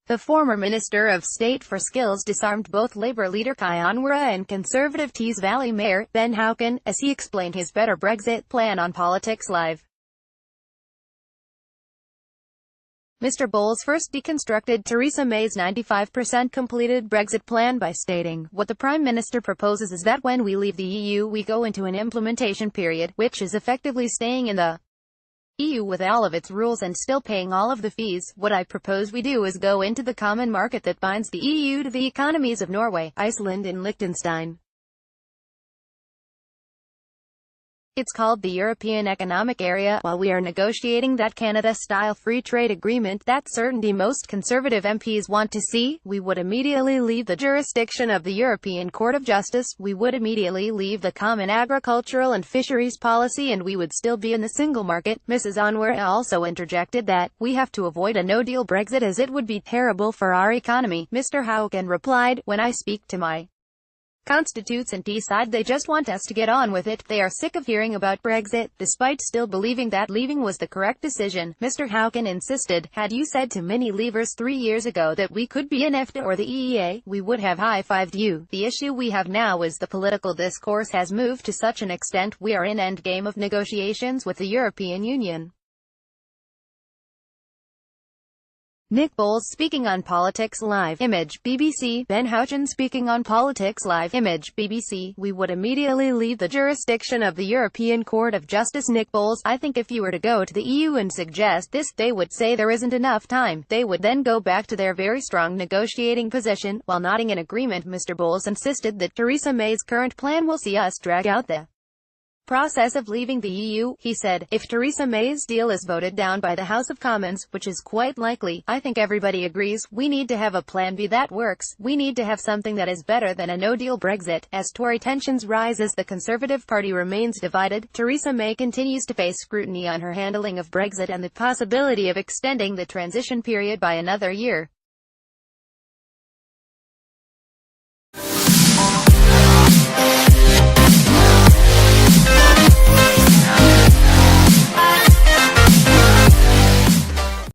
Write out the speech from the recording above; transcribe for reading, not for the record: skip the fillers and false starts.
The former Minister of State for Skills disarmed both Labour leader Onwurah and Conservative Tees Valley Mayor, Ben Houchen, as he explained his better Brexit plan on Politics Live. Mr. Bowles first deconstructed Theresa May's 95% completed Brexit plan by stating, "What the Prime Minister proposes is that when we leave the EU we go into an implementation period, which is effectively staying in the EU with all of its rules and still paying all of the fees. What I propose we do is go into the common market that binds the EU to the economies of Norway, Iceland and Liechtenstein. It's called the European Economic Area. While we are negotiating that Canada-style free trade agreement, that certainty most Conservative MPs want to see, we would immediately leave the jurisdiction of the European Court of Justice, we would immediately leave the common agricultural and fisheries policy, and we would still be in the single market." Mrs. Onwurah also interjected that, "We have to avoid a no-deal Brexit as it would be terrible for our economy." Mr. Houchen replied, "When I speak to my constituents and Teesside, they just want us to get on with it. They are sick of hearing about Brexit, despite still believing that leaving was the correct decision." Mr. Houchen insisted, "Had you said to many leavers 3 years ago that we could be in EFTA or the EEA, we would have high-fived you. The issue we have now is the political discourse has moved to such an extent we are in endgame of negotiations with the European Union." Nick Bowles speaking on Politics Live. Image, BBC. Ben Houchen speaking on Politics Live. Image, BBC. "We would immediately leave the jurisdiction of the European Court of Justice." Nick Bowles, "I think if you were to go to the EU and suggest this, they would say there isn't enough time. They would then go back to their very strong negotiating position." While nodding in agreement, Mr. Bowles insisted that Theresa May's current plan will see us drag out the process of leaving the EU. He said, "If Theresa May's deal is voted down by the House of Commons, which is quite likely, I think everybody agrees, we need to have a plan B that works. We need to have something that is better than a no-deal Brexit." As Tory tensions rise as the Conservative Party remains divided, Theresa May continues to face scrutiny on her handling of Brexit and the possibility of extending the transition period by another year.